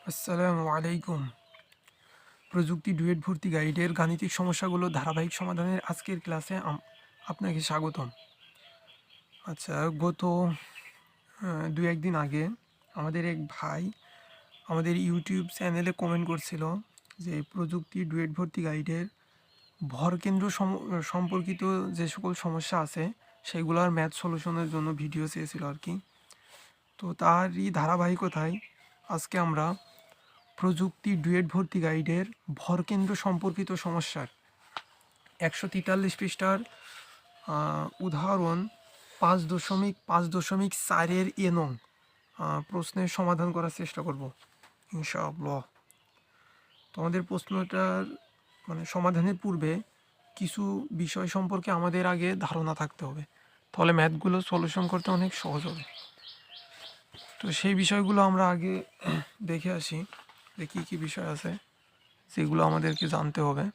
আসসালামু আলাইকুম। প্রযুক্তি ডুয়েট ভর্তি গাইডের গাণিতিক সমস্যাগুলো ধারাবাহিক সমাধানের আজকের ক্লাসে আপনাকে স্বাগতম। আচ্ছা, গত 2-1 দিন আগে আমাদের এক ভাই আমাদের ইউটিউব চ্যানেলে কমেন্ট করছিল যে প্রযুক্তি ডুয়েট ভর্তি গাইডের ভরকেন্দ্র সম্পর্কিত যে সকল সমস্যা আছে সেগুলোর ম্যাথ সলিউশনের জন্য ভিডিও চেয়েছিল আর কি। তো তারই ধারাবাহিকতায় আজকে আমরা প্রযুক্তি ডুয়েট ভর্তি গাইডের ভরকেন্দ্র সম্পর্কিত সমস্যার 143 পৃষ্ঠার উদাহরণ 5.5.4 নং প্রশ্নের সমাধান করার চেষ্টা করব ইনশাআল্লাহ। তোমাদের প্রশ্নটার সমাধানের পূর্বে কিছু বিষয় সম্পর্কে আমাদের আগে ধারণা থাকতে হবে, তাহলে ম্যাথগুলো সলিউশন করতে অনেক সহজ হবে। তো সেই বিষয়গুলো আমরা আগে দেখে আসি যে কী কী বিষয় আছে যেগুলো আমাদেরকে জানতে হবে।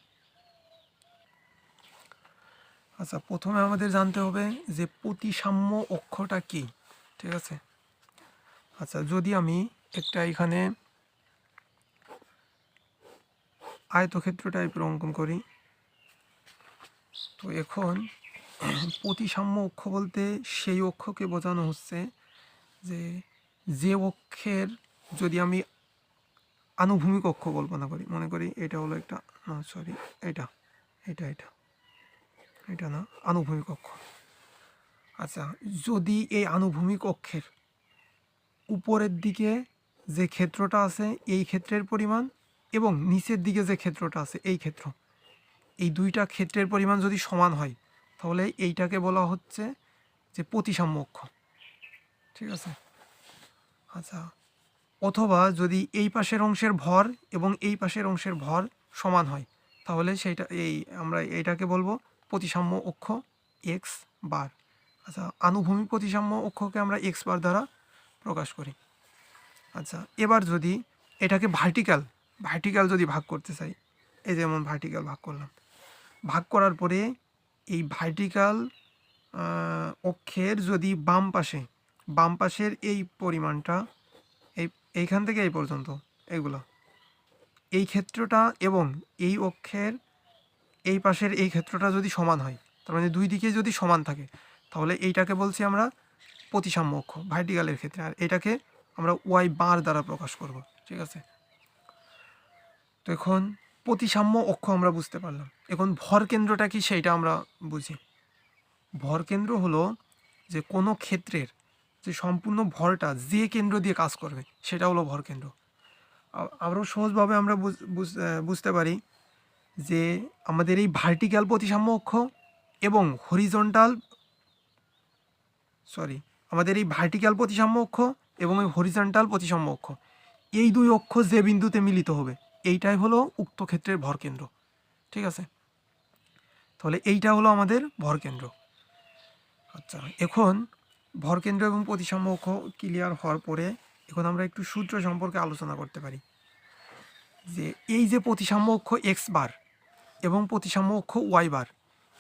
আচ্ছা, প্রথমে আমাদের জানতে হবে যে প্রতিসাম্য অক্ষটা কী, ঠিক আছে। আচ্ছা, যদি আমি একটা এখানে আয়তক্ষেত্র টাইপের অঙ্কন করি, তো এখন প্রতিসাম্য অক্ষ বলতে সেই অক্ষকে বোঝানো হচ্ছে যে অক্ষের, যদি আমি আনুভূমিক অক্ষ কল্পনা করি, মনে করি এটা হলো একটা, না সরি, এটা এটা এটা এটা না, আনুভূমিক অক্ষ। আচ্ছা, যদি এই আনুভূমিক অক্ষের উপরের দিকে যে ক্ষেত্রটা আছে এই ক্ষেত্রের পরিমাণ এবং নিচের দিকে যে ক্ষেত্রটা আছে এই ক্ষেত্র, এই দুইটা ক্ষেত্রের পরিমাণ যদি সমান হয় তাহলে এইটাকে বলা হচ্ছে যে প্রতিসাম্য অক্ষ, ঠিক আছে। আচ্ছা, অথবা যদি এই পাশের অংশের ভর এবং এই পাশের অংশের ভর সমান হয় তাহলে আমরা এইটাকে বলবো প্রতিসাম্য অক্ষ এক্স বার। আচ্ছা, আনুভূমিক প্রতিসাম্য অক্ষকে আমরা এক্স বার দ্বারা প্রকাশ করি। আচ্ছা, এবার যদি এটাকে ভার্টিক্যাল যদি ভাগ করতে চাই, এই যেমন ভার্টিক্যাল ভাগ করলাম, ভাগ করার পরে এই ভার্টিক্যাল অক্ষের যদি বাম পাশের এই পরিমাণটা এইখান থেকে এই পর্যন্ত এগুলো, এই ক্ষেত্রটা এবং এই অক্ষের এই পাশের এই ক্ষেত্রটা যদি সমান হয়, তার মানে দুই দিকে যদি সমান থাকে তাহলে এইটাকে বলছি আমরা প্রতিসাম্য অক্ষ ভার্টিক্যালের ক্ষেত্রে, আর এটাকে আমরা ওয়াই বার দ্বারা প্রকাশ করব, ঠিক আছে। তো এখন প্রতিসাম্য অক্ষ আমরা বুঝতে পারলাম, এখন ভর কেন্দ্রটা কি সেইটা আমরা বুঝি। ভর কেন্দ্র হলো যে কোনো ক্ষেত্রের যে সম্পূর্ণ ভরটা যে কেন্দ্র দিয়ে কাজ করবে সেটা হলো ভর কেন্দ্র। আরও সহজভাবে আমরা বুঝতে পারি যে আমাদের এই ভার্টিক্যাল প্রতিসাম্য অক্ষ এবং আমাদের এই ভার্টিক্যাল প্রতিসাম্য অক্ষ এবং এই হরিজন্টাল প্রতিসাম্য অক্ষ, এই দুই অক্ষ যে বিন্দুতে মিলিত হবে এইটাই হলো উক্ত ক্ষেত্রের ভরকেন্দ্র, ঠিক আছে। তাহলে এইটা হলো আমাদের ভরকেন্দ্র। আচ্ছা, এখন ভরকেন্দ্র এবং প্রতিসাম্য অক্ষ ক্লিয়ার হওয়ার পরে এখন আমরা একটু সূত্র সম্পর্কে আলোচনা করতে পারি। যে এই যে প্রতিসাম্য অক্ষ এক্স বার এবং প্রতিসাম্য অক্ষ ওয়াই বার,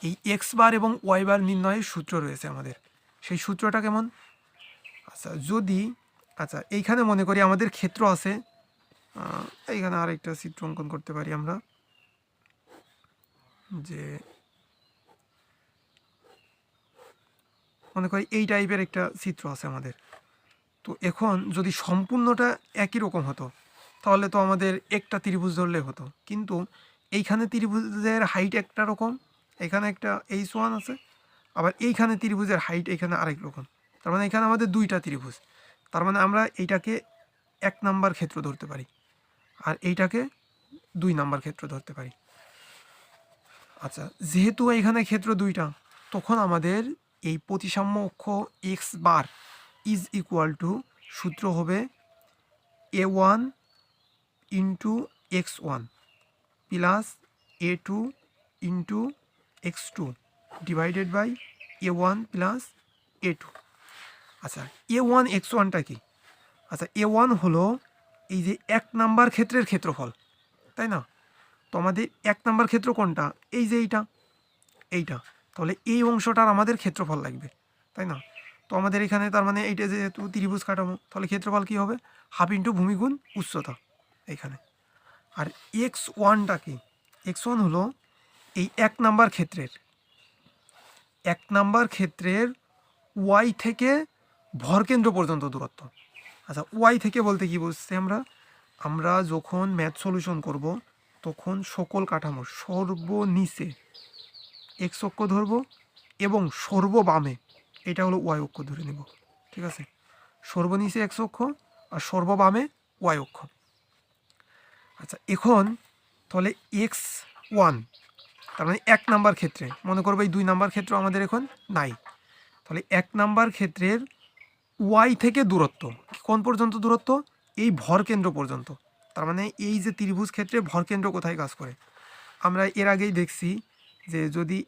এই এক্স বার এবং ওয়াই বার নির্ণয়ের সূত্র রয়েছে আমাদের। সেই সূত্রটা কেমন? আচ্ছা, এইখানে মনে করি আমাদের ক্ষেত্র আছে, এইখানে আরেকটা চিত্র অঙ্কন করতে পারি আমরা, যে মনে করি এই টাইপের একটা চিত্র আছে আমাদের। তো এখন যদি সম্পূর্ণটা একই রকম হতো তাহলে তো আমাদের একটা ত্রিভুজ ধরলে হতো, কিন্তু এইখানে ত্রিভুজের হাইট একটা রকম, এখানে একটা H1 আছে, আবার এইখানে ত্রিভুজের হাইট এখানে আরেক রকম, তার মানে এখানে আমাদের দুইটা ত্রিভুজ, তার মানে আমরা এইটাকে 1 নাম্বার ক্ষেত্র ধরতে পারি আর এইটাকে 2 নাম্বার ক্ষেত্র ধরতে পারি। আচ্ছা, যেহেতু এখানে ক্ষেত্র দুইটা, তখন আমাদের এই প্রতিসাম্য অক্ষ x bar is equal to, সূত্র হবে A1 into x1 plus A2 into x2 divided by A1 plus A2। আচ্ছা, A1 x1টা কি? আচ্ছা, A1 হলো এই যে 1 নাম্বার ক্ষেত্রের ক্ষেত্রফল, তাই না? তো আমাদের 1 নাম্বার ক্ষেত্র কোনটা? এই যে এইটা, তাহলে এই অংশটার আমাদের ক্ষেত্রফল লাগবে, তাই না? তো আমাদের এখানে তার মানে এইটা যেহেতু ত্রিভুজ কাঠামো, তাহলে ক্ষেত্রফল কী হবে? হাফ ইন্টু ভূমি গুণ উচ্চতা, এখানে। আর x1টা কি? x1 হলো এই 1 নাম্বার ক্ষেত্রের 1 নাম্বার ক্ষেত্রের ওয়াই থেকে ভরকেন্দ্র পর্যন্ত দূরত্ব। আচ্ছা, ওয়াই থেকে বলতে কি বুঝছি আমরা? আমরা যখন ম্যাথ সলিউশন করব তখন সকল কাঠামোর সর্বনিচে এক্স অক্ষ ধরবো এবং সর্ববামে এটা হলো ওয়াই অক্ষ ধরে নেব। ঠিক আছে, সর্বনিচে এক্স অক্ষ আর সর্ববামে ওয়াই অক্ষ। আচ্ছা, এখন তাহলে x1 তার মানে 1 নাম্বার ক্ষেত্রে, মনে করবো এই 2 নাম্বার ক্ষেত্র আমাদের এখন নাই, তাহলে 1 নাম্বার ক্ষেত্রের ওয়াই থেকে দূরত্ব কোন পর্যন্ত দূরত্ব? এই ভরকেন্দ্র পর্যন্ত। তার মানে এই যে ত্রিভুজ ক্ষেত্রে ভরকেন্দ্র কোথায় কাজ করে, আমরা এর আগেই দেখছি যে যদি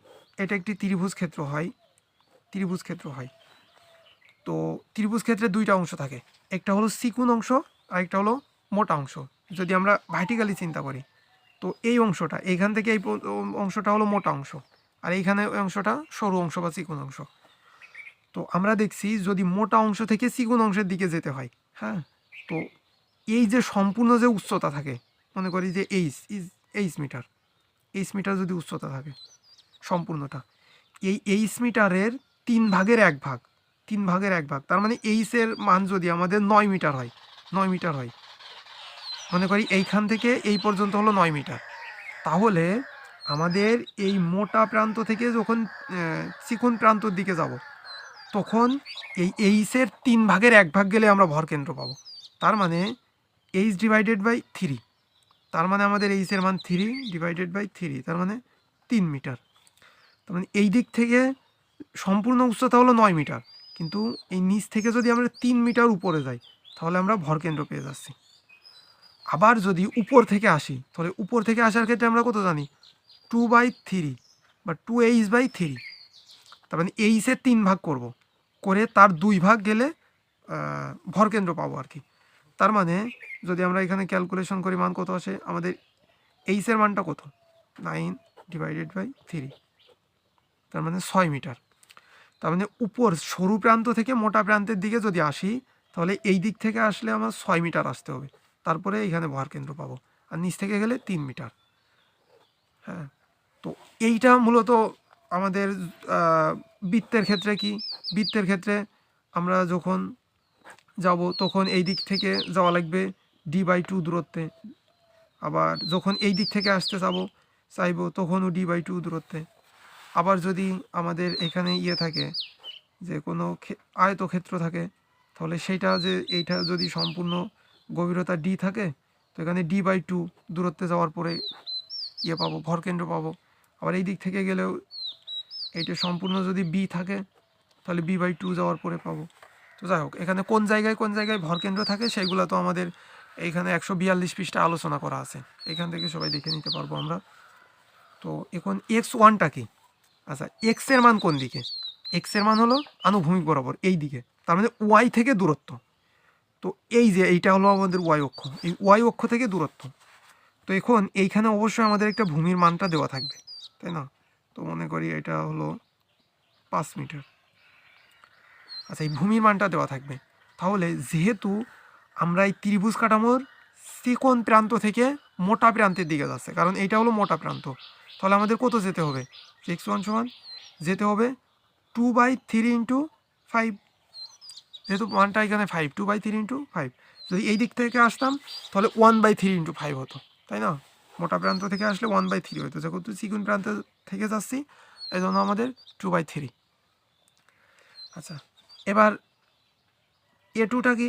এটা একটি ত্রিভুজ ক্ষেত্র হয়, তো ত্রিভুজ ক্ষেত্রে 2টা অংশ থাকে, একটা হলো চিকুন অংশ আর একটা হলো মোটা অংশ। যদি আমরা ভার্টিক্যালি চিন্তা করি, তো এই অংশটা এইখান থেকে এই অংশটা হলো মোটা অংশ, আর এইখানে অংশটা সরু অংশ বা চিকুন অংশ। তো আমরা দেখছি যদি মোটা অংশ থেকে চিকুন অংশের দিকে যেতে হয়, হ্যাঁ, তো এই যে সম্পূর্ণ যে উচ্চতা থাকে, মনে করি যে এইচ মিটার যদি উচ্চতা থাকে সম্পূর্ণটা, এই এইচ মিটারের 3 ভাগের 1 ভাগ, তার মানে এইচের মান যদি আমাদের 9 মিটার হয়, মনে করি এইখান থেকে এই পর্যন্ত হলো 9 মিটার, তাহলে আমাদের এই মোটা প্রান্ত থেকে যখন চিকন প্রান্তর দিকে যাব তখন এই এইচের 3 ভাগের 1 ভাগ গেলে আমরা ভরকেন্দ্র পাবো। তার মানে এইচ ডিভাইডেড বাই 3, তার মানে আমাদের এইচের মান 3 ডিভাইডেড বাই 3, তার মানে 3 মিটার। তার মানে এই দিক থেকে সম্পূর্ণ উচ্চতা হলো 9 মিটার, কিন্তু এই নিচ থেকে যদি আমরা 3 মিটার উপরে যাই তাহলে আমরা ভরকেন্দ্র পেয়ে যাচ্ছি। আবার যদি উপর থেকে আসি, তাহলে উপর থেকে আসার ক্ষেত্রে আমরা কত জানি? 2/3 বা 2h/3, তার মানে এইচের 3 ভাগ করব, করে তার 2 ভাগ গেলে ভরকেন্দ্র পাবো আর কি। তার মানে যদি আমরা এখানে ক্যালকুলেশন করি মান কত আসে আমাদের, এইচের মানটা কত? 9 ডিভাইডেড বাই 3, তার মানে 6 মিটার। তার মানে উপর সরু প্রান্ত থেকে মোটা প্রান্তের দিকে যদি আসি তাহলে এই দিক থেকে আসলে আমার 6 মিটার আসতে হবে, তারপরে এখানে ভরকেন্দ্র পাবো, আর নিচ থেকে গেলে 3 মিটার। হ্যাঁ, তো এইটা মূলত আমাদের বৃত্তের ক্ষেত্রে কি, বৃত্তের ক্ষেত্রে আমরা যখন যাব তখন এই দিক থেকে যাওয়া লাগবে d/2 দূরত্বে, আবার যখন এই দিক থেকে আসতে চাইবো তখনও d/2 দূরত্বে। আবার যদি আমাদের এখানে থাকে যে কোনো আয়তক্ষেত্র থাকে, তাহলে সেইটা যে এইটা যদি সম্পূর্ণ গভীরতা d থাকে, তো এখানে d/2 দূরত্বে যাওয়ার পরে পাবো, ভরকেন্দ্র পাবো। আবার এই দিক থেকে গেলেও এইটা সম্পূর্ণ যদি b থাকে তাহলে b/2 যাওয়ার পরে পাবো। তো যাই হোক, এখানে কোন জায়গায় ভরকেন্দ্র থাকে সেইগুলো তো আমাদের এইখানে 142 পৃষ্ঠা আলোচনা করা আছে, এখান থেকে সবাই দেখে নিতে পারবো আমরা। তো এখন x1টা কি? আচ্ছা, এক্স এর মান কোন দিকে? এক্স এর মান হলো আনুভূমিক বরাবর এই দিকে, তার মানে ওয়াই থেকে দূরত্ব। তো এই যে এইটা হলো আমাদের ওয়াই অক্ষ, এই ওয়াই অক্ষ থেকে দূরত্ব। তো এখন এইখানে অবশ্যই আমাদের একটা ভূমির মানটা দেওয়া থাকবে, তাই না? তো মনে করি এটা হলো 5 মিটার। আচ্ছা, এই ভূমির মানটা দেওয়া থাকবে। তাহলে যেহেতু আমরা এই ত্রিভুজ কাঠামোর চিকন প্রান্ত থেকে মোটা প্রান্তের দিকে যাচ্ছে, কারণ এইটা হলো মোটা প্রান্ত, তাহলে আমাদের কত যেতে হবে? x1 সমান যেতে হবে 2/3 ইন্টু 5, যেহেতু মানটা এখানে 5, 2/3 ইন্টু 5। যদি এই দিক থেকে আসতাম তাহলে 1/3 ইন্টু 5 হতো, তাই না? মোটা প্রান্ত থেকে আসলে 1/3 হতো, যেহেতু চিকন প্রান্ত থেকে যাচ্ছি এই জন্য আমাদের 2/3। আচ্ছা, এবার A2টা কি?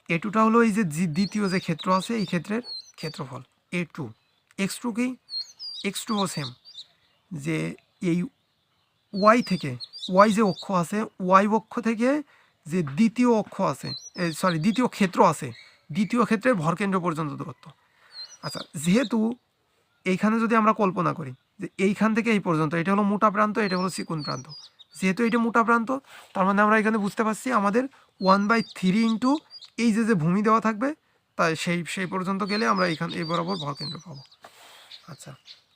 A2টা হলো এই যে দ্বিতীয় যে ক্ষেত্র আছে এই ক্ষেত্রের ক্ষেত্রফল A2। x2 কি? x2ও সেম, যে এই ওয়াই থেকে, ওয়াই যে অক্ষ আছে, ওয়াই অক্ষ থেকে যে দ্বিতীয় অক্ষ আছে, দ্বিতীয় ক্ষেত্র আছে, দ্বিতীয় ক্ষেত্রের ভরকেন্দ্র পর্যন্ত দূরত্ব। আচ্ছা, যেহেতু এইখানে যদি আমরা কল্পনা করি যে এইখান থেকে এই পর্যন্ত এটা হলো মোটা প্রান্ত, এটা হলো চিকন প্রান্ত, যেহেতু এটা মোটা প্রান্ত, তার মানে আমরা এখানে বুঝতে পারছি আমাদের 1/3 ইন্টু এই যে ভূমি দেওয়া থাকবে, তাই সেই পর্যন্ত গেলে আমরা এই বরাবর ভরকেন্দ্র পাবো। আচ্ছা,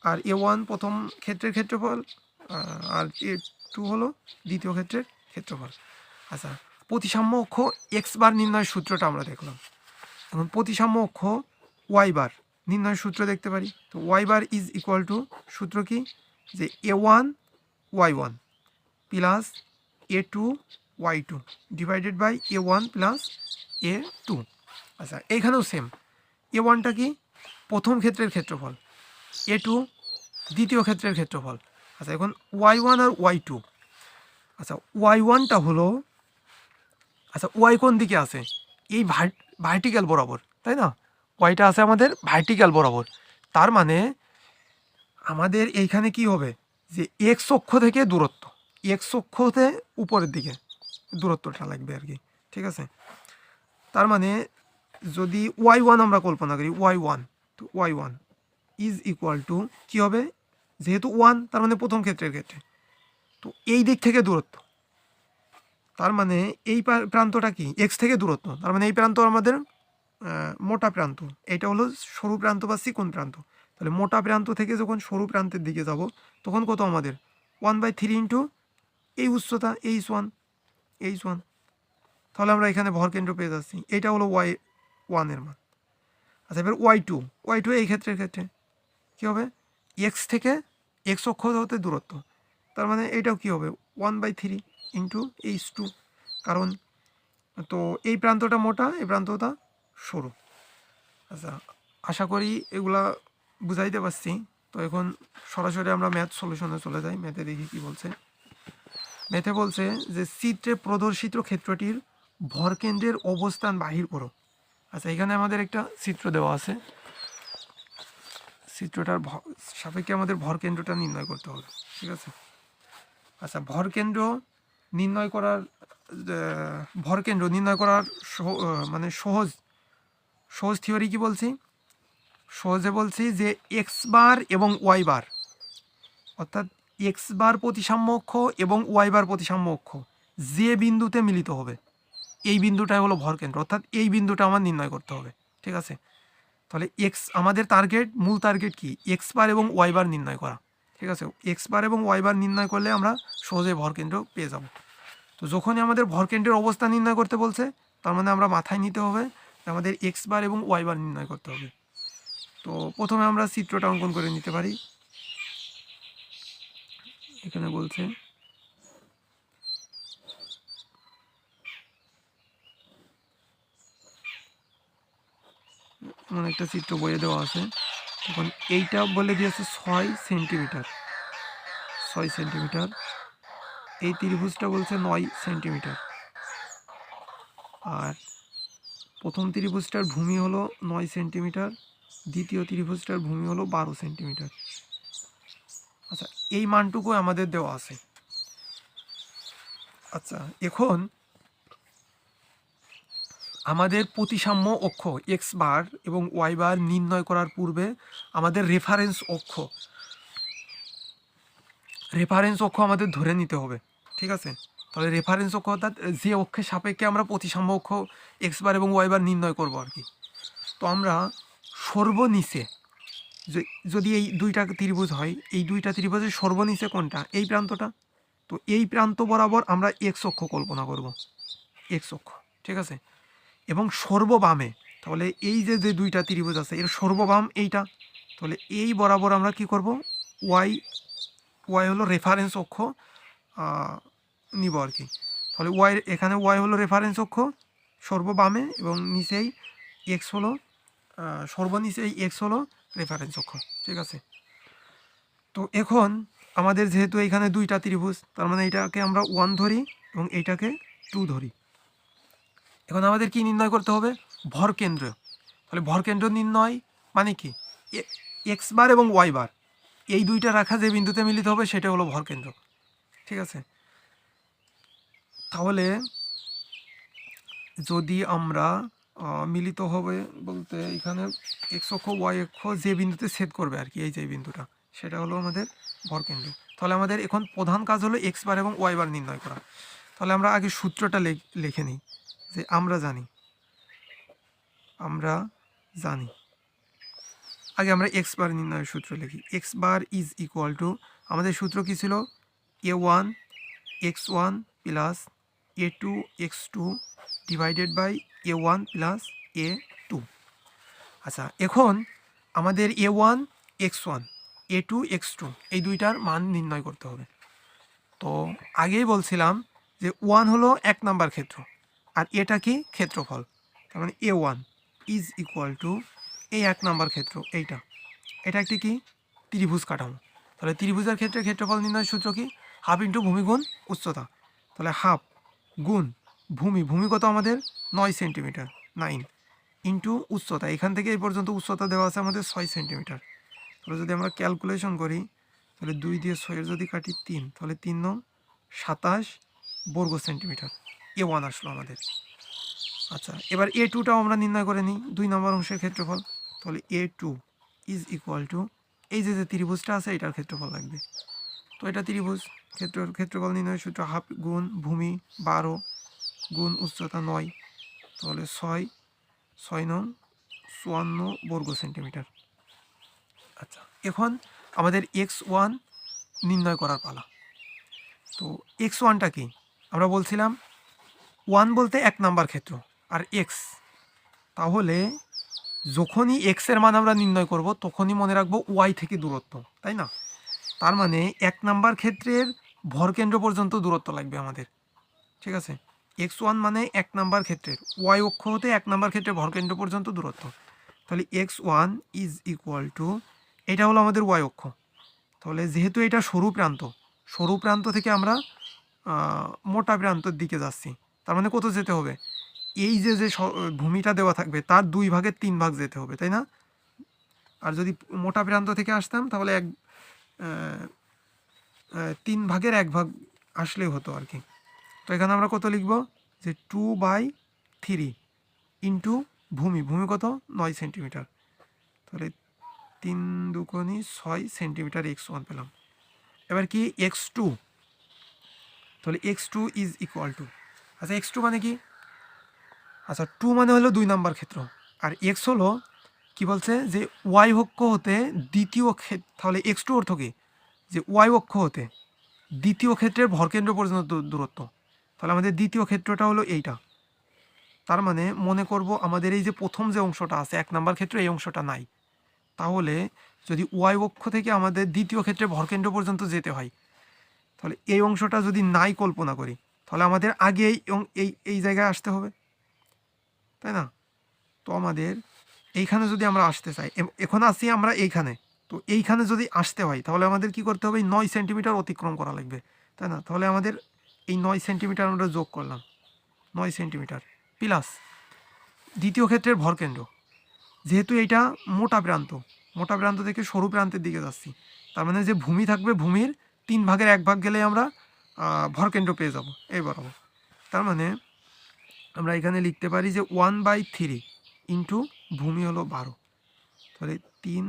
আর A1 প্রথম ক্ষেত্রের ক্ষেত্রফল, আর A2 হলো দ্বিতীয় ক্ষেত্রের ক্ষেত্রফল। আচ্ছা, প্রতিসাম্য অক্ষ x বার নির্ণয়ের সূত্রটা আমরা দেখলাম। এখন প্রতিসাম্য অক্ষ ওয়াই বার নির্ণয়ের সূত্র দেখতে পারি। তো y bar is equal to সূত্র কি, যে A1 Y1 plus A2 Y2 divided by A1 plus A2। আচ্ছা এইখানেও সেম, A1টা কি প্রথম ক্ষেত্রের ক্ষেত্রফল, A2 দ্বিতীয় ক্ষেত্রের ক্ষেত্রফল। আচ্ছা এখন Y1 আর Y2, আচ্ছা Y1টা হলো, আচ্ছা ওয়াই কোন দিকে আছে, এই ভার্টিক্যাল বরাবর, তাই না? ওয়াইটা আছে আমাদের ভার্টিক্যাল বরাবর, তার মানে আমাদের এইখানে কি হবে, যে এক্স অক্ষ থেকে দূরত্ব, এক্স অক্ষতে উপরের দিকে দূরত্বটা লাগবে আর কি, ঠিক আছে? তার মানে যদি Y1 আমরা কল্পনা করি, Y1, তো Y1 ইজ ইকুয়াল টু কী হবে, যেহেতু 1 তার মানে প্রথম ক্ষেত্রের ক্ষেত্রে, তো এই দিক থেকে দূরত্ব, তার মানে এই প্রান্তটা কি এক্স থেকে দূরত্ব, তার মানে এই প্রান্ত আমাদের মোটা প্রান্ত, এটা হলো সরু প্রান্ত বা চিকন প্রান্ত। তাহলে মোটা প্রান্ত থেকে যখন সরু প্রান্তের দিকে যাব তখন কত আমাদের 1/3 ইন্টু এই উচ্চতা H1, তাহলে আমরা এখানে ভরকেন্দ্র পেয়ে যাচ্ছি, এটা হলো Y1 এর মান। আচ্ছা এবার Y2 এই ক্ষেত্রের ক্ষেত্রে কী হবে, এক্স থেকে এক্স অক্ষ হতে দূরত্ব, তার মানে এটাও কী হবে 1/3 ইন্টু H2, কারণ তো এই প্রান্তটা মোটা, এই প্রান্তটা সরু। আচ্ছা আশা করি এগুলা বুঝাইতে পারছি। তো এখন সরাসরি আমরা ম্যাথ সলিউশনে চলে যাই, ম্যাথে দেখি কি বলছে। ম্যাথে বলছে যে চিত্রে প্রদর্শিত ক্ষেত্রটির ভরকেন্দ্রের অবস্থান বাহির করো। আচ্ছা এখানে আমাদের একটা চিত্র দেওয়া আছে, চিত্রটার সাপেক্ষে আমাদের ভরকেন্দ্রটা নির্ণয় করতে হবে, ঠিক আছে? আচ্ছা ভরকেন্দ্র নির্ণয় করার মানে সহজ থিওরি কি বলছি, সহজে বলছি যে এক্স বার এবং ওয়াই বার, অর্থাৎ এক্স বার প্রতিসাম্য অক্ষ এবং ওয়াই বার প্রতিসাম্য অক্ষ যে বিন্দুতে মিলিত হবে এই বিন্দুটাই হলো ভরকেন্দ্র, অর্থাৎ এই বিন্দুটা আমার নির্ণয় করতে হবে, ঠিক আছে? তাহলে আমাদের মূল টার্গেট কি, এক্স বার এবং ওয়াই বার নির্ণয় করা, ঠিক আছে? এক্স বার এবং ওয়াই বার নির্ণয় করলে আমরা সহজে ভরকেন্দ্র পেয়ে যাব। তো যখনই আমাদের ভরকেন্দ্রের অবস্থা নির্ণয় করতে বলছে, তার মানে আমরা মাথায় নিতে হবে আমাদের এক্স বার এবং ওয়াই বার নির্ণয় করতে হবে। তো প্রথমে আমরা চিত্রটা অঙ্কন করে নিতে পারি। এখানে বলছে এমন একটা চিত্র বইয়ে দেওয়া আছে, তখন এইটা বলে দিয়েছে 6 সেন্টিমিটার, এই ত্রিভুজটা বলছে 9 সেন্টিমিটার, আর প্রথম ত্রিভুজটার ভূমি হলো 9 সেন্টিমিটার, দ্বিতীয় ত্রিভুজটার ভূমি হলো 12 সেন্টিমিটার। আচ্ছা এই মানটুকু আমাদের দেওয়া আছে। আচ্ছা এখন আমাদের প্রতিসাম্য অক্ষ এক্স বার এবং ওয়াই বার নির্ণয় করার পূর্বে আমাদের রেফারেন্স অক্ষ আমাদের ধরে নিতে হবে, ঠিক আছে? তাহলে রেফারেন্স অক্ষ অর্থাৎ যে অক্ষের সাপেক্ষে আমরা প্রতিসাম্য অক্ষ এক্স বার এবং ওয়াই বার নির্ণয় করবো আর কি। তো আমরা সর্বনিচে যদি এই দুইটা ত্রিভুজ হয়, এই দুইটা ত্রিভুজের সর্বনিচে কোনটা, এই প্রান্তটা, তো এই প্রান্ত বরাবর আমরা এক্স অক্ষ কল্পনা করব, এক্স অক্ষ, ঠিক আছে? এবং সর্ববামে, তাহলে এই যে দুইটা ত্রিভুজ আছে এর সর্ববাম এইটা, তাহলে এই বরাবর আমরা কি করব, ওয়াই হলো রেফারেন্স অক্ষ নিব আর কি। তাহলে এখানে ওয়াই হলো রেফারেন্স অক্ষ সর্ববামে, এবং নিচেই এক্স হলো সর্বনিচেই এক্স হলো রেফারেন্স অক্ষ, ঠিক আছে? তো এখন আমাদের যেহেতু এখানে দুইটা ত্রিভুজ, তার মানে এইটাকে আমরা 1 ধরি এবং এইটাকে 2 ধরি। এখন আমাদের কি নির্ণয় করতে হবে, ভরকেন্দ্র। তাহলে ভরকেন্দ্র নির্ণয় মানে কি, এক্স বার এবং ওয়াই বার এই দুইটা রাখা যে বিন্দুতে মিলিত হবে সেটা হলো ভরকেন্দ্র, ঠিক আছে? তাহলে যদি আমরা মিলিত হবে বলতে এখানে এক্স অক্ষ ওয়াই অক্ষ যে বিন্দুতে ছেদ করবে আর কি, এই যে বিন্দুটা, সেটা হলো আমাদের ভরকেন্দ্র। তাহলে আমাদের এখন প্রধান কাজ হলো এক্স বার এবং ওয়াই বার নির্ণয় করা। তাহলে আমরা আগে সূত্রটা লিখে নিই, যে আমরা জানি আগে আমরা এক্স বার নির্ণয়ের সূত্র লিখি। X bar is equal two, আমাদের সূত্র কী ছিল, A1 x1 plus A2 x2 divided by A1 plus A2। আচ্ছা, এখন আমাদের A1 x1 A2 x2 এই দুইটার মান নির্ণয় করতে হবে। তো আগেই বলছিলাম যে 1 হলো 1 নাম্বার ক্ষেত্র, আর এটা কি ক্ষেত্রফল। তার মানে A1 ইজ ইকুয়াল টু এই 1 নাম্বার ক্ষেত্র, এটা একটি কি ত্রিভুজ কাঠামো। তাহলে ত্রিভুজের ক্ষেত্রে ক্ষেত্রফল নির্ণয়ের সূত্র কি? হাফ ইন্টু ভূমি গুণ উচ্চতা। তাহলে হাফ গুণ ভূমি কত আমাদের 9 সেন্টিমিটার, 9 ইন্টু উচ্চতা, এখান থেকে এই পর্যন্ত উচ্চতা দেওয়া আছে আমাদের 6 সেন্টিমিটার। তাহলে যদি আমরা ক্যালকুলেশন করি, তাহলে 2 দিয়ে 6 যদি কাটি 3, তাহলে 3 নং 27 বর্গ সেন্টিমিটার A1 আসলো আমাদের। আচ্ছা, এবার A2টাও আমরা নির্ণয় করে নিই, 2 নম্বর অংশের ক্ষেত্রফল। তাহলে A2 ইজ ইকুয়াল টু এই যে ত্রিভুজটা আছে এটার ক্ষেত্রফল লাগবে। তো এটা ত্রিভুজ, ক্ষেত্রফল নির্ণয়ের সূত্র হাফ গুণ ভূমি 12 গুণ উচ্চতা 9, তাহলে 6 নং 54 বর্গ সেন্টিমিটার। আচ্ছা, এখন আমাদের x1 নির্ণয় করার পালা। তো x1টা কি? আমরা বলছিলাম 1 বলতে 1 নাম্বার ক্ষেত্র, আর x, তাহলে যখনই x এর মান আমরা নির্ণয় করব তখনই মনে রাখবো y থেকে দূরত্ব, তাই না? তার মানে 1 নাম্বার ক্ষেত্রের ভরকেন্দ্র পর্যন্ত দূরত্ব লাগবে আমাদের, ঠিক আছে? x1 মানে 1 নাম্বার ক্ষেত্রের y অক্ষ হতে 1 নাম্বার ক্ষেত্রের ভরকেন্দ্র পর্যন্ত দূরত্ব। তাহলে x1 ইজ ইকুয়াল টু, এটা হলো আমাদের y অক্ষ। তাহলে যেহেতু এটা সরু প্রান্ত থেকে আমরা মোটা প্রান্তর দিকে যাচ্ছি, তার মানে কত যেতে হবে? এই যে ভূমিটা দেওয়া থাকবে তার 2 ভাগের 3 ভাগ যেতে হবে, তাই না? আর যদি মোটা প্রান্ত থেকে আসতাম তাহলে 3 ভাগের 1 ভাগ আসলেই হতো আর কি। তো এখানে আমরা কত লিখব? যে 2/3 ইন্টু ভূমি কত 9 সেন্টিমিটার। তাহলে 3 দুগুণে 6 সেন্টিমিটার x1 পেলাম। এবার কি x2, তাহলে x2 ইজ ইকুয়াল টু, আচ্ছা x2 মানে কি? আচ্ছা, 2 মানে হলো 2 নাম্বার ক্ষেত্র, আর x হলো কি বলছে যে y অক্ষ হতে দ্বিতীয় ক্ষেত্র। তাহলে x2 অর্থ কি? যে y অক্ষ হতে দ্বিতীয় ক্ষেত্রের ভরকেন্দ্র পর্যন্ত দূরত্ব। তাহলে আমাদের দ্বিতীয় ক্ষেত্রটা হলো এইটা। তার মানে মনে করব আমাদের এই যে প্রথম যে অংশটা আছে 1 নাম্বার ক্ষেত্র, এই অংশটা নাই। তাহলে যদি y অক্ষ থেকে আমাদের দ্বিতীয় ক্ষেত্রে ভরকেন্দ্র পর্যন্ত যেতে হয়, তাহলে এই অংশটা যদি নাই কল্পনা করি, তাহলে আমাদের আগে এই জায়গায় আসতে হবে, তাই না? তো আমাদের এইখানে যদি আমরা আসতে চাই, এখন আসি আমরা এইখানে, তো এইখানে যদি আসতে হয় তাহলে আমাদের কি করতে হবে? 9 সেন্টিমিটার অতিক্রম করা লাগবে, তাই না? তাহলে আমাদের এই 9 সেন্টিমিটার আমরা যোগ করলাম, 9 সেন্টিমিটার প্লাস দ্বিতীয় ক্ষেত্রের ভরকেন্দ্র। যেহেতু এইটা মোটা প্রান্ত থেকে সরু প্রান্তের দিকে যাচ্ছি, তার মানে যে ভূমি থাকবে ভূমির 3 ভাগের 1 ভাগ গেলে আমরা ভরকেন্দ্র পেয়ে যাব এই বরাবর। তার মানে আমরা এখানে লিখতে পারি যে 1/3 ইন্টু ভূমি হলো 12, তাহলে 3,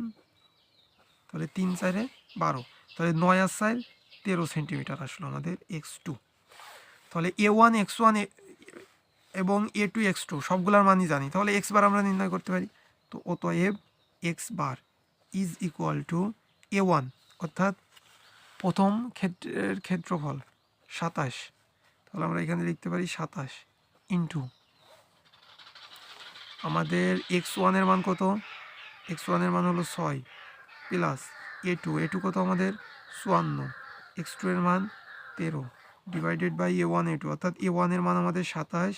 তাহলে 3 4 12, তাহলে 9 আর 4 13 সেন্টিমিটার আসলো আমাদের x2। তাহলে A1 x1 এবং A2 x2 সবগুলোর মানই জানি, তাহলে x বার আমরা নির্ণয় করতে পারি। তো অতএব x bar is equal to A1, অর্থাৎ প্রথম ক্ষেত্রের ক্ষেত্রফল 27, তাহলে আমরা এখানে লিখতে পারি 27 ইন্টু আমাদের x1 এর মান কত? x1 এর মান হলো 6 প্লাস A2 কত আমাদের 54, x2 এর মান 13 ডিভাইডেড বাই A1 A2, অর্থাৎ A1 এর মান আমাদের 27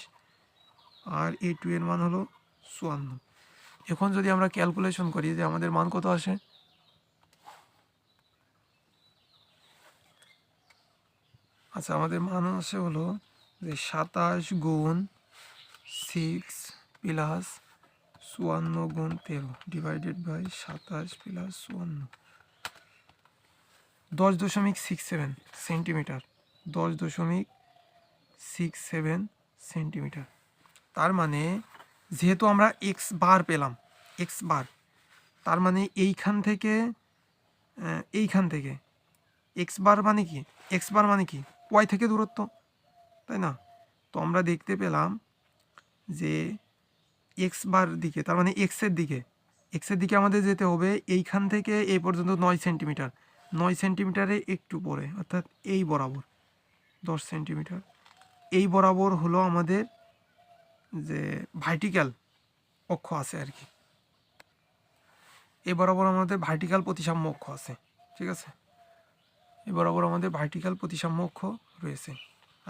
আর A2 এর মান হলো 54। এখন যদি আমরা ক্যালকুলেশন করি যে আমাদের মান কত আসে, আচ্ছা আমাদের মান আসে হলো যে 27 গুণ 6 প্লাস 54 গুণ 13 divided by 27 plus 54, 10.67 centimetre, 10.67 centimetre. তার মানে যেহেতু আমরা এক্স বার পেলাম, এক্স বার, তার মানে এইখান থেকে এক্স বার মানে কি? এক্স বার মানে কি? ওয়াই থেকে দূরত্ব, তাই না? তো আমরা দেখতে পেলাম যে এক্স বার দিকে, তার মানে এক্সের দিকে আমাদের যেতে হবে এইখান থেকে এই পর্যন্ত 9 সেন্টিমিটার, 9 সেন্টিমিটারে একটু পরে, অর্থাৎ এই বরাবর 10 সেন্টিমিটার, এই বরাবর হলো আমাদের যে ভার্টিক্যাল অক্ষ আছে আর কি। এই বরাবর আমাদের ভার্টিক্যাল প্রতিসাম্য অক্ষ আছে, ঠিক আছে, এই বরাবর আমাদের ভার্টিক্যাল প্রতিসাম্য অক্ষ রয়েছে।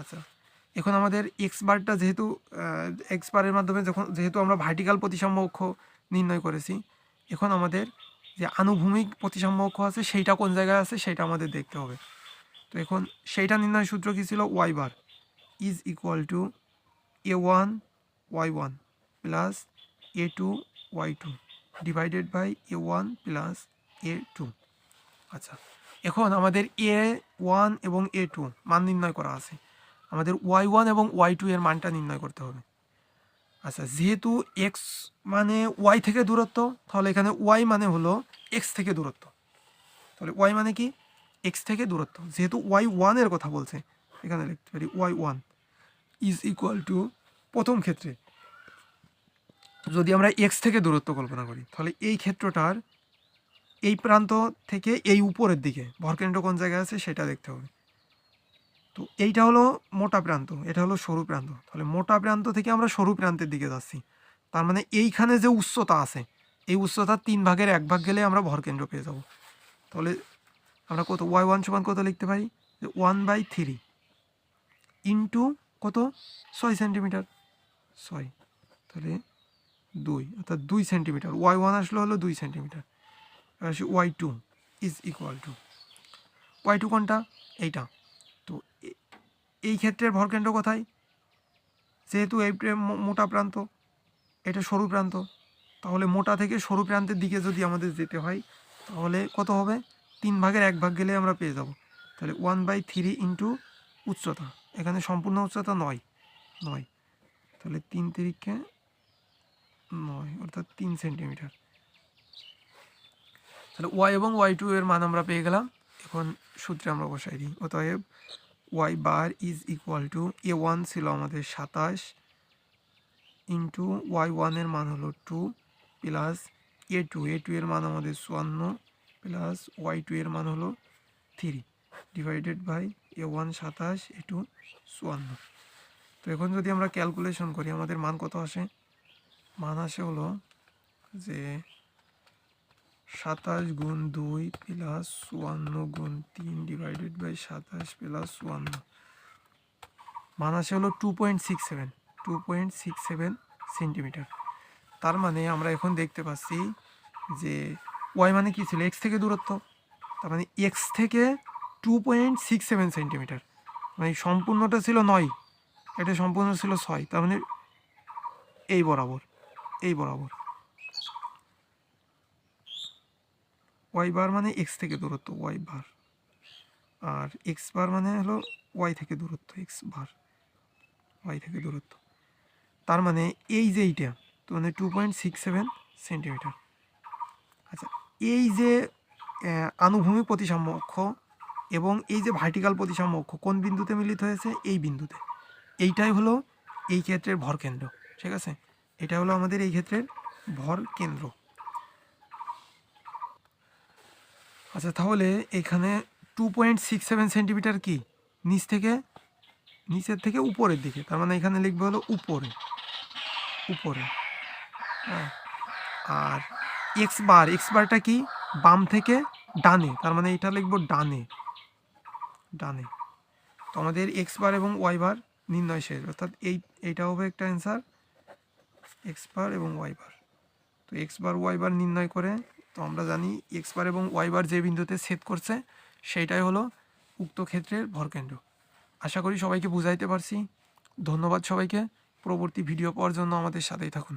আচ্ছা, এখন আমাদের এক্স বারটা যেহেতু এক্স বারের মাধ্যমে যেহেতু আমরা ভার্টিক্যাল প্রতিসাম্য অক্ষ নির্ণয় করেছি, এখন আমাদের যে আনুভূমিক প্রতিসাম্য অক্ষ আছে সেইটা কোন জায়গায় আছে সেটা আমাদের দেখতে হবে। তো এখন সেইটা নির্ণয় সূত্র কী ছিল? Y bar is equal to A1 Y1 plus A2 Y2 divided by A1 plus A2। আচ্ছা, এখন আমাদের A1 এবং A2 মান নির্ণয় করা আছে, আমাদের Y1 এবং Y2 এর মানটা নির্ণয় করতে হবে। আচ্ছা, যেহেতু এক্স মানে ওয়াই থেকে দূরত্ব, তাহলে এখানে ওয়াই মানে হলো এক্স থেকে দূরত্ব, তাহলে ওয়াই মানে কি? এক্স থেকে দূরত্ব। যেহেতু Y1 এর কথা বলছে, এখানে লিখতে পারি Y1 ইজ ইকুয়াল টু, প্রথম ক্ষেত্রে যদি আমরা এক্স থেকে দূরত্ব কল্পনা করি, তাহলে এই ক্ষেত্রটার এই প্রান্ত থেকে এই উপরের দিকে ভরকেন্দ্র কোন জায়গায় আছে সেটা দেখতে হবে। তো এইটা হলো মোটা প্রান্ত, এটা হলো সরু প্রান্ত, তাহলে মোটা প্রান্ত থেকে আমরা সরু প্রান্তের দিকে যাচ্ছি, তার মানে এইখানে যে উচ্চতা আছে এই উচ্চতার 3/1 গেলে আমরা ভরকেন্দ্র পেয়ে যাব। তাহলে আমরা কত Y1 সমান কত লিখতে পারি? যে 1/3 ইন্টু কত? 6 সেন্টিমিটার, 6, তাহলে 2, অর্থাৎ 2 সেন্টিমিটার। Y1 আসলে হলো 2 সেন্টিমিটার। আসি Y2 is equal two, Y2 কোনটা? এইটা। তো এই ক্ষেত্রের ভরকেন্দ্র কোথায়? যেহেতু এই মোটা প্রান্ত, এটা সরু প্রান্ত, তাহলে মোটা থেকে সরু প্রান্তের দিকে যদি আমাদের যেতে হয় তাহলে কত হবে? 3/1 গেলে আমরা পেয়ে যাব। তাহলে 1/3 ইন্টু উচ্চতা, এখানে সম্পূর্ণ উচ্চতা 9, তাহলে 3 তিরিকে 9, অর্থাৎ 3 সেন্টিমিটার। তাহলে ওয়াই এবং Y2 এর মান আমরা পেয়ে গেলাম। এখন সূত্রে আমরা বসাই দিই। অতএব y bar is equal to A1 ছিল আমাদের 27 ইন্টু Y1 এর মান হলো 2 প্লাস A2 এর মান আমাদের 54 প্লাস Y2 এর মান হলো 3 ডিভাইডেড বাই A1 27, A2 54। তো এখন যদি আমরা ক্যালকুলেশন করি আমাদের মান কত আসে? মান আসে হলো যে 27 গুণ 2 প্লাস 54 গুণ 3 ডিভাইডেড বাই 27 প্লাস 54, মান আসে হলো 2.67 সেন্টিমিটার। তার মানে আমরা এখন দেখতে পাচ্ছি যে ওয়াই মানে কি ছিল? এক্স থেকে দূরত্ব, তার মানে এক্স থেকে 2.67 সেন্টিমিটার, মানে সম্পূর্ণটা ছিল 9, এটা সম্পূর্ণ ছিল 6, তার মানে এই বরাবর ওয়াই বার মানে এক্স থেকে দূরত্ব ওয়াই বার, আর এক্স বার মানে হলো ওয়াই থেকে দূরত্ব এক্স বার, ওয়াই থেকে দূরত্ব। তার মানে এই যে এইটা, তো মানে 2.67 সেন্টিমিটার। আচ্ছা, এই যে আনুভূমিক প্রতিসাম্য অক্ষ এবং এই যে ভার্টিক্যাল প্রতিসাম্য অক্ষ কোন বিন্দুতে মিলিত হয়েছে? এই বিন্দুতে। এইটাই হলো এই ক্ষেত্রের ভর কেন্দ্র, ঠিক আছে, এটা হলো আমাদের এই ক্ষেত্রের ভর কেন্দ্র। আচ্ছা, তাহলে এখানে 2.67 সেন্টিমিটার কি? নিচের থেকে উপরের দিকে, তার মানে এখানে লিখবে হলো উপরে, হ্যাঁ। আর এক্স বারটা কি? বাম থেকে ডানে, তার মানে এটা লিখবো ডানে। তো আমাদের এক্স বার এবং ওয়াই বার নির্ণয় শেষ, অর্থাৎ এইটা হবে একটা অ্যান্সার, এক্স বার এবং ওয়াই বার। তো এক্স বার ওয়াই বার নির্ণয় করে, তো আমরা জানি এক্স বার এবং ওয়াই বার যে বিন্দুতে ছেদ করছে সেইটাই হলো উক্ত ক্ষেত্রের ভরকেন্দ্র। আশা করি সবাইকে বুঝাইতে পারছি। ধন্যবাদ সবাইকে। পরবর্তী ভিডিও পাওয়ার জন্য আমাদের সাথেই থাকুন।